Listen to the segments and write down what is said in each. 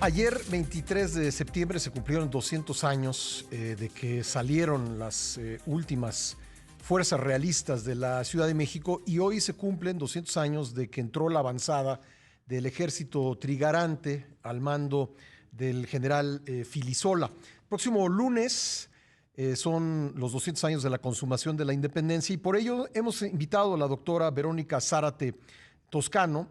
Ayer, 23 de septiembre, se cumplieron 200 años de que salieron las últimas fuerzas realistas de la Ciudad de México, y hoy se cumplen 200 años de que entró la avanzada del ejército trigarante al mando del general Filisola. Próximo lunes son los 200 años de la consumación de la independencia, y por ello hemos invitado a la doctora Verónica Zárate Toscano,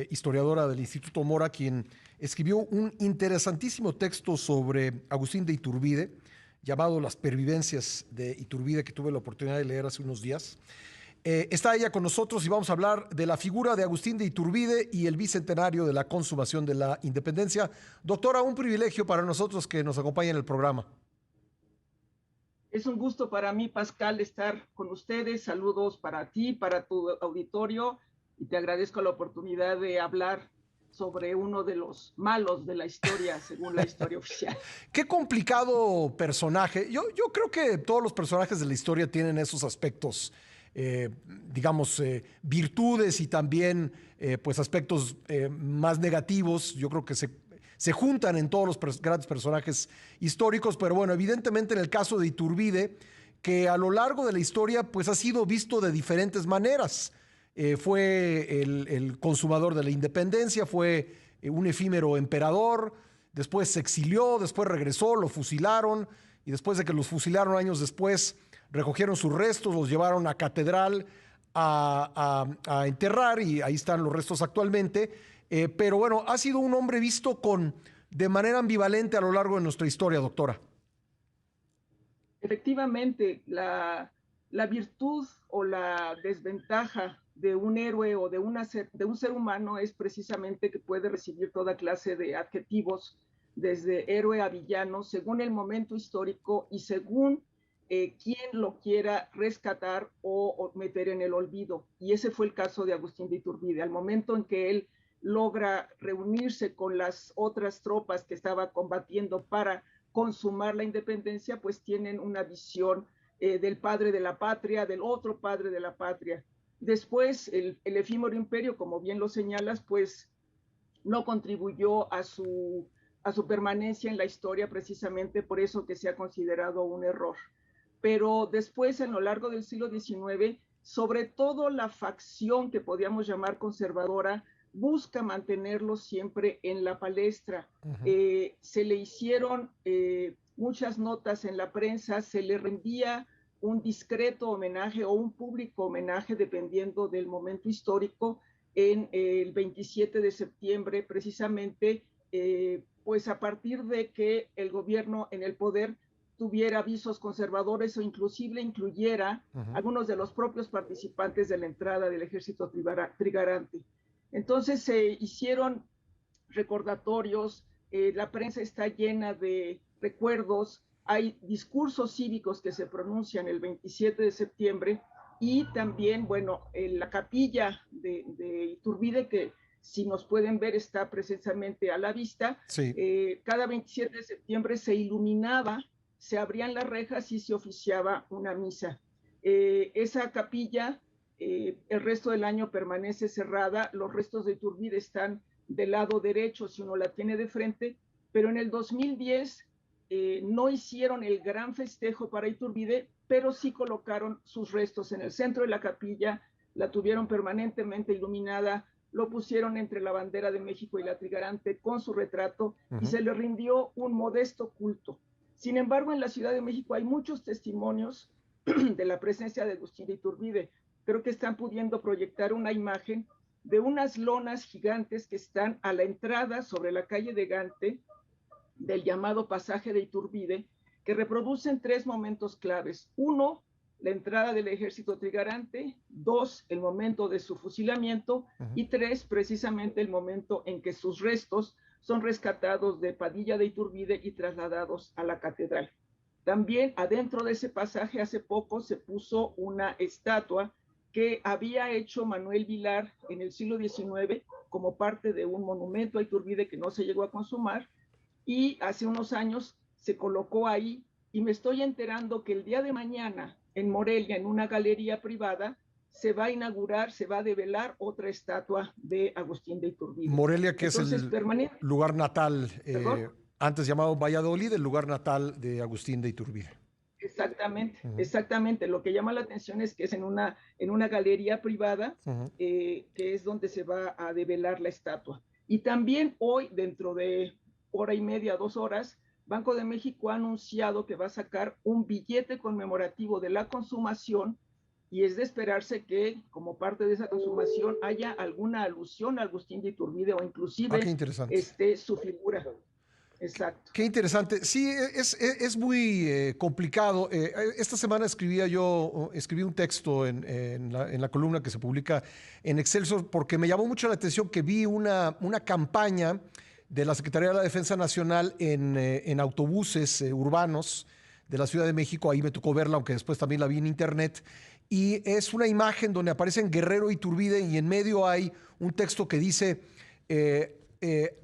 historiadora del Instituto Mora, quien escribió un interesantísimo texto sobre Agustín de Iturbide, llamado Las pervivencias de Iturbide, que tuve la oportunidad de leer hace unos días. Está ella con nosotros y vamos a hablar de la figura de Agustín de Iturbide y el bicentenario de la consumación de la independencia. Doctora, un privilegio para nosotros que nos acompañe en el programa. Es un gusto para mí, Pascal, estar con ustedes. Saludos para ti, para tu auditorio, y te agradezco la oportunidad de hablar sobre uno de los malos de la historia, según la historia oficial. Qué complicado personaje. Yo creo que todos los personajes de la historia tienen esos aspectos, digamos, virtudes y también pues aspectos más negativos. Yo creo que se juntan en todos los grandes personajes históricos, pero bueno, evidentemente en el caso de Iturbide, que a lo largo de la historia pues ha sido visto de diferentes maneras. Fue el consumador de la independencia, fue un efímero emperador, después se exilió, después regresó, lo fusilaron, y después de que los fusilaron años después, recogieron sus restos, los llevaron a catedral a enterrar, y ahí están los restos actualmente. Pero bueno, ha sido un hombre visto de manera ambivalente a lo largo de nuestra historia, doctora. Efectivamente, la virtud o la desventaja de un héroe o de un ser humano es precisamente que puede recibir toda clase de adjetivos, desde héroe a villano, según el momento histórico y según quién lo quiera rescatar o meter en el olvido. Y ese fue el caso de Agustín de Iturbide. Al momento en que él logra reunirse con las otras tropas que estaba combatiendo para consumar la independencia, pues tienen una visión del padre de la patria, del otro padre de la patria. Después, el efímero imperio, como bien lo señalas, pues no contribuyó a su permanencia en la historia, precisamente por eso que se ha considerado un error. Pero después, en lo largo del siglo XIX, sobre todo la facción que podíamos llamar conservadora, busca mantenerlo siempre en la palestra. Se le hicieron muchas notas en la prensa, se le rendía un discreto homenaje o un público homenaje, dependiendo del momento histórico, en el 27 de septiembre, precisamente, pues a partir de que el gobierno en el poder tuviera visos conservadores o inclusive incluyera algunos de los propios participantes de la entrada del ejército trigarante. Entonces se hicieron recordatorios, la prensa está llena de recuerdos, hay discursos cívicos que se pronuncian el 27 de septiembre, y también, bueno, en la capilla de Iturbide, que si nos pueden ver está precisamente a la vista, Sí. Cada 27 de septiembre se iluminaba, se abrían las rejas y se oficiaba una misa. Esa capilla el resto del año permanece cerrada. Los restos de Iturbide están del lado derecho si uno la tiene de frente, pero en el 2010 no hicieron el gran festejo para Iturbide, pero sí colocaron sus restos en el centro de la capilla, la tuvieron permanentemente iluminada, lo pusieron entre la bandera de México y la trigarante con su retrato, y se le rindió un modesto culto. Sin embargo, en la Ciudad de México hay muchos testimonios de la presencia de Agustín de Iturbide. Creo que están pudiendo proyectar una imagen de unas lonas gigantes que están a la entrada sobre la calle de Gante del llamado pasaje de Iturbide, que reproducen tres momentos claves. Uno, la entrada del ejército trigarante; dos, el momento de su fusilamiento; y tres, precisamente el momento en que sus restos son rescatados de Padilla de Iturbide y trasladados a la catedral. También adentro de ese pasaje hace poco se puso una estatua que había hecho Manuel Vilar en el siglo XIX como parte de un monumento a Iturbide que no se llegó a consumar, y hace unos años se colocó ahí, y me estoy enterando que el día de mañana en Morelia, en una galería privada, se va a inaugurar, se va a develar otra estatua de Agustín de Iturbide. Morelia, que Entonces, es el lugar natal, antes llamado Valladolid, el lugar natal de Agustín de Iturbide. Exactamente, exactamente. Lo que llama la atención es que es en una galería privada, que es donde se va a develar la estatua. Y también hoy, dentro de hora y media, 2 horas, Banco de México ha anunciado que va a sacar un billete conmemorativo de la consumación, y es de esperarse que como parte de esa consumación haya alguna alusión a Agustín de Iturbide o inclusive qué interesante. su figura. Exacto. Qué interesante. Sí, es muy complicado. Esta semana escribí un texto en la columna que se publica en Excelsior, porque me llamó mucho la atención que vi una campaña de la Secretaría de la Defensa Nacional en autobuses urbanos de la Ciudad de México. Ahí me tocó verla, aunque después también la vi en internet. Y es una imagen donde aparecen Guerrero y Iturbide, y en medio hay un texto que dice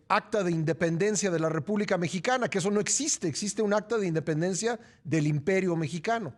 Acta de Independencia de la República Mexicana, que eso no existe. Existe un acta de independencia del Imperio Mexicano.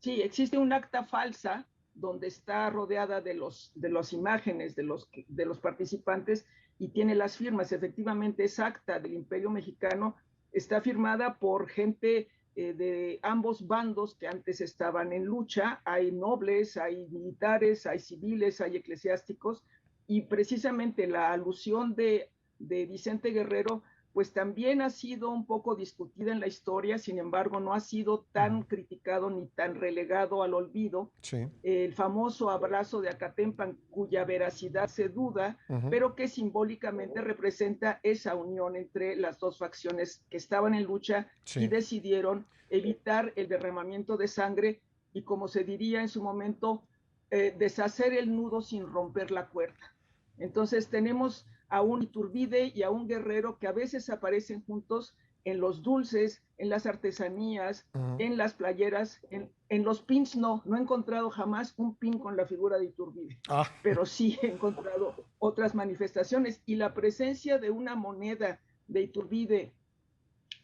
Sí, existe un acta falsa donde está rodeada de las imágenes de los participantes y tiene las firmas. Efectivamente, esa acta del Imperio Mexicano está firmada por gente de ambos bandos que antes estaban en lucha. Hay nobles, hay militares, hay civiles, hay eclesiásticos, y precisamente la alusión de Vicente Guerrero pues también ha sido un poco discutida en la historia. Sin embargo, no ha sido tan criticado ni tan relegado al olvido. Sí. El famoso abrazo de Acatempan, cuya veracidad se duda, pero que simbólicamente representa esa unión entre las dos facciones que estaban en lucha y decidieron evitar el derramamiento de sangre y, como se diría en su momento, deshacer el nudo sin romper la cuerda. Entonces tenemos a un Iturbide y a un Guerrero que a veces aparecen juntos en los dulces, en las artesanías, en las playeras, en los pins. No he encontrado jamás un pin con la figura de Iturbide, pero sí he encontrado otras manifestaciones, y la presencia de una moneda de Iturbide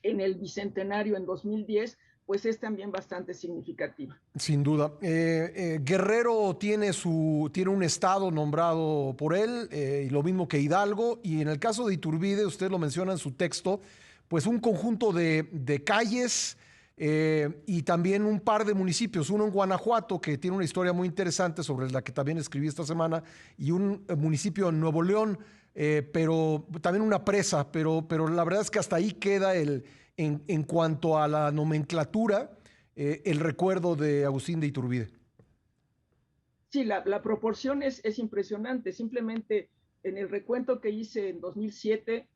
en el Bicentenario en 2010 pues es también bastante significativa. Sin duda. Guerrero tiene un estado nombrado por él, y lo mismo que Hidalgo, y en el caso de Iturbide, usted lo menciona en su texto, pues un conjunto de calles y también un par de municipios, uno en Guanajuato, que tiene una historia muy interesante sobre la que también escribí esta semana, y un municipio en Nuevo León, pero también una presa, pero la verdad es que hasta ahí queda en cuanto a la nomenclatura, el recuerdo de Agustín de Iturbide. Sí, la proporción es impresionante. Simplemente en el recuento que hice en 2007,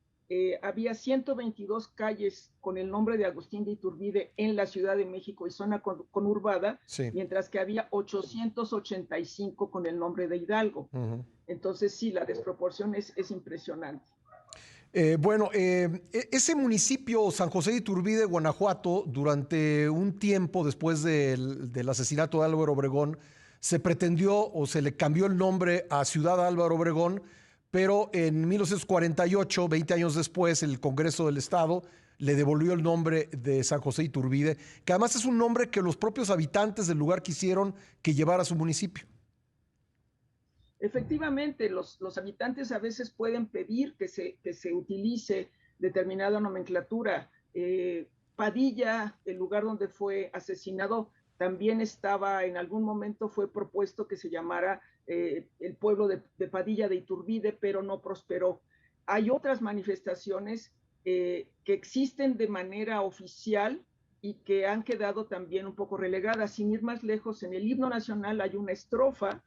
había 122 calles con el nombre de Agustín de Iturbide en la Ciudad de México y zona conurbada, mientras que había 885 con el nombre de Hidalgo. Entonces sí, la desproporción es impresionante. Ese municipio, San José de Iturbide, Guanajuato, durante un tiempo después del asesinato de Álvaro Obregón, se pretendió o se le cambió el nombre a Ciudad Álvaro Obregón, pero en 1948, 20 años después, el Congreso del Estado le devolvió el nombre de San José de Iturbide, que además es un nombre que los propios habitantes del lugar quisieron que llevara a su municipio. Efectivamente, los habitantes a veces pueden pedir que se utilice determinada nomenclatura. Padilla, el lugar donde fue asesinado, también estaba, en algún momento fue propuesto que se llamara el pueblo de Padilla de Iturbide, pero no prosperó. Hay otras manifestaciones que existen de manera oficial y que han quedado también un poco relegadas. Sin ir más lejos, en el himno nacional hay una estrofa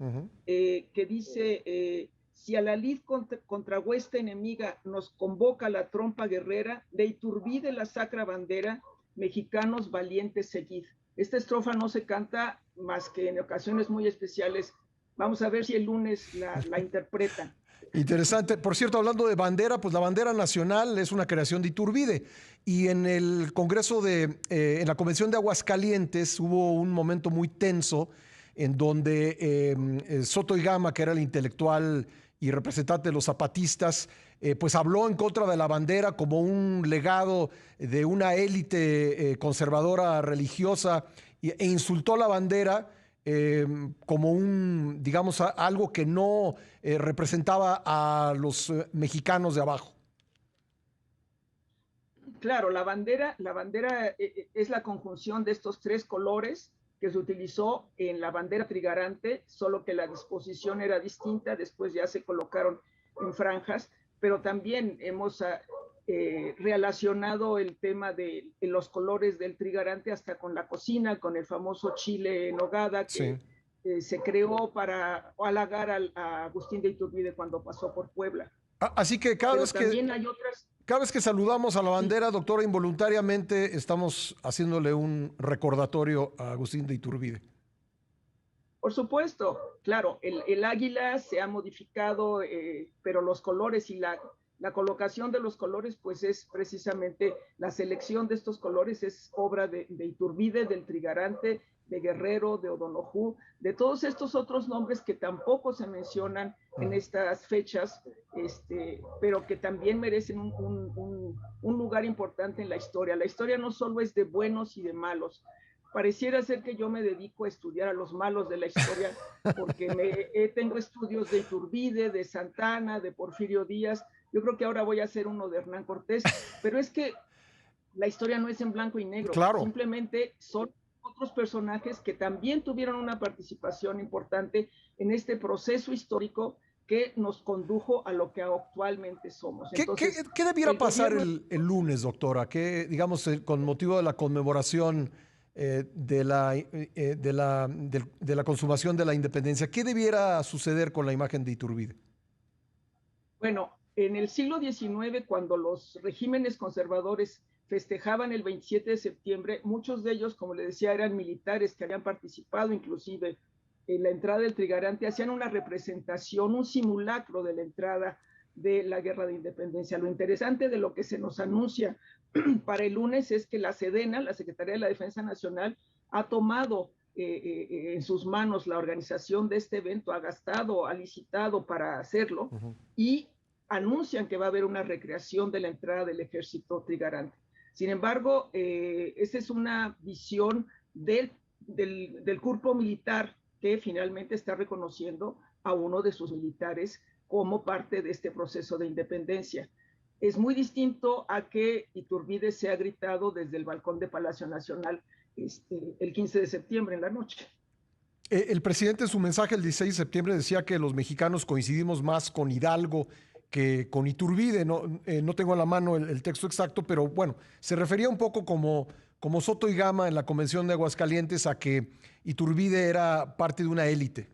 que dice: si a la lid contra huesta enemiga nos convoca la trompa guerrera, de Iturbide la sacra bandera, mexicanos valientes seguid. Esta estrofa no se canta más que en ocasiones muy especiales. Vamos a ver si el lunes la interpretan. Interesante. Por cierto, hablando de bandera, pues la bandera nacional es una creación de Iturbide. Y en el Congreso en la Convención de Aguascalientes hubo un momento muy tenso en donde Soto y Gama, que era el intelectual y representante de los zapatistas, pues habló en contra de la bandera como un legado de una élite conservadora religiosa, e insultó la bandera. como digamos, algo que no representaba a los mexicanos de abajo. Claro, la bandera es la conjunción de estos tres colores que se utilizó en la bandera trigarante, solo que la disposición era distinta, después ya se colocaron en franjas, pero también hemos relacionado el tema de los colores del trigarante hasta con la cocina, con el famoso chile en nogada Sí. que se creó para halagar a Agustín de Iturbide cuando pasó por Puebla. Así que Pero también hay otras. cada vez que saludamos a la Sí, bandera, doctora, involuntariamente estamos haciéndole un recordatorio a Agustín de Iturbide. por supuesto, claro, el águila se ha modificado, pero los colores y la colocación de los colores, pues es precisamente la selección de estos colores, es obra de Iturbide, del Trigarante, de Guerrero, de O'Donoghue, de todos estos otros nombres que tampoco se mencionan en estas fechas, pero que también merecen un lugar importante en la historia. La historia no solo es de buenos y de malos. Pareciera ser que yo me dedico a estudiar a los malos de la historia, porque tengo estudios de Iturbide, de Santana, de Porfirio Díaz. Yo creo que ahora voy a hacer uno de Hernán Cortés, pero es que la historia no es en blanco y negro, Claro. simplemente son otros personajes que también tuvieron una participación importante en este proceso histórico que nos condujo a lo que actualmente somos. Entonces, ¿Qué debiera el pasar gobierno. el lunes, doctora? ¿Qué, digamos, con motivo de la conmemoración de la consumación de la independencia, qué debiera suceder con la imagen de Iturbide? Bueno, en el siglo XIX, cuando los regímenes conservadores festejaban el 27 de septiembre, muchos de ellos, como le decía, eran militares que habían participado inclusive en la entrada del Trigarante, hacían una representación, un simulacro de la entrada de la Guerra de Independencia. Lo interesante de lo que se nos anuncia para el lunes es que la SEDENA, la Secretaría de la Defensa Nacional, ha tomado en sus manos la organización de este evento, ha gastado, ha licitado para hacerlo y anuncian que va a haber una recreación de la entrada del ejército trigarante. Sin embargo, esa es una visión del cuerpo militar que finalmente está reconociendo a uno de sus militares como parte de este proceso de independencia. Es muy distinto a que Iturbide se ha gritado desde el balcón de Palacio Nacional el 15 de septiembre en la noche. El presidente en su mensaje el 16 de septiembre decía que los mexicanos coincidimos más con Hidalgo que con Iturbide. No tengo a la mano el texto exacto, pero bueno, se refería un poco como Soto y Gama en la Convención de Aguascalientes a que Iturbide era parte de una élite.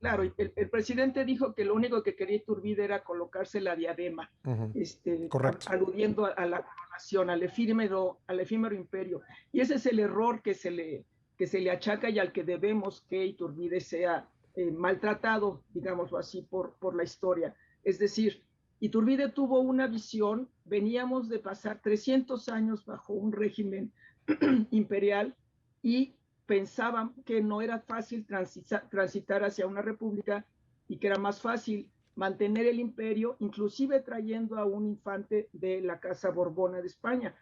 Claro, el presidente dijo que lo único que quería Iturbide era colocarse la diadema, Correcto. aludiendo a la coronación, al efímero imperio. Y ese es el error que se le achaca y al que debemos que Iturbide sea maltratado, digámoslo así, por la historia. Es decir, Iturbide tuvo una visión, veníamos de pasar 300 años bajo un régimen imperial y pensaban que no era fácil transitar hacia una república y que era más fácil mantener el imperio, inclusive trayendo a un infante de la Casa Borbona de España.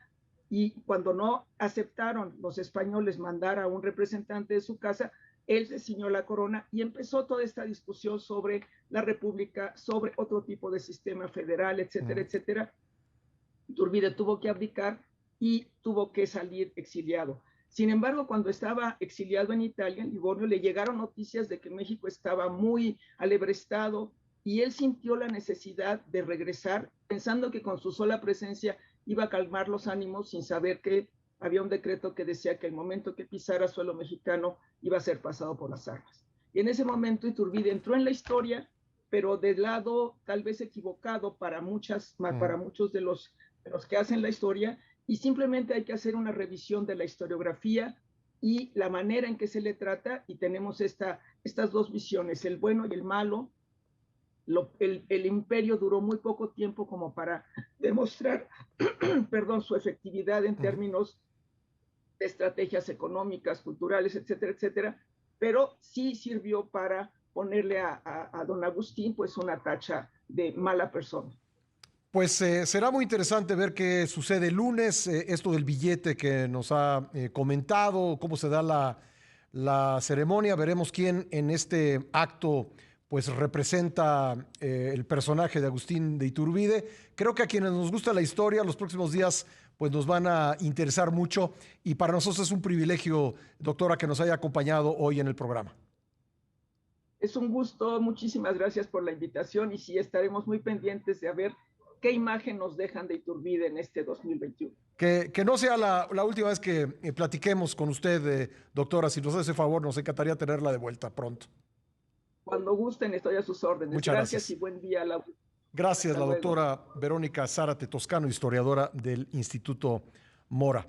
Y cuando no aceptaron los españoles mandar a un representante de su casa, él se ciñó la corona y empezó toda esta discusión sobre la república, sobre otro tipo de sistema federal, etcétera, etcétera. Iturbide tuvo que abdicar y tuvo que salir exiliado. Sin embargo, cuando estaba exiliado en Italia, en Livorno, le llegaron noticias de que México estaba muy alebrestado y él sintió la necesidad de regresar, pensando que con su sola presencia iba a calmar los ánimos, sin saber que había un decreto que decía que el momento que pisara suelo mexicano iba a ser pasado por las armas. Y en ese momento Iturbide entró en la historia, pero del lado tal vez equivocado para muchos de los que hacen la historia, y simplemente hay que hacer una revisión de la historiografía y la manera en que se le trata, y tenemos estas dos visiones, el bueno y el malo. El imperio duró muy poco tiempo como para demostrar perdón, su efectividad en términos de estrategias económicas, culturales, etcétera, etcétera, pero sí sirvió para ponerle a don Agustín pues una tacha de mala persona. Pues será muy interesante ver qué sucede el lunes, esto del billete que nos ha comentado, cómo se da la ceremonia. Veremos quién en este acto pues representa el personaje de Agustín de Iturbide. Creo que a quienes nos gusta la historia, los próximos días pues nos van a interesar mucho, y para nosotros es un privilegio, doctora, que nos haya acompañado hoy en el programa. Es un gusto, muchísimas gracias por la invitación, y sí, estaremos muy pendientes de ver qué imagen nos dejan de Iturbide en este 2021. Que no sea la última vez que platiquemos con usted, doctora. Si nos hace ese favor, nos encantaría tenerla de vuelta pronto. Cuando gusten, estoy a sus órdenes. Muchas gracias. Y buen día, Laura. Gracias, Hasta la luego. doctora Verónica Zárate Toscano, historiadora del Instituto Mora.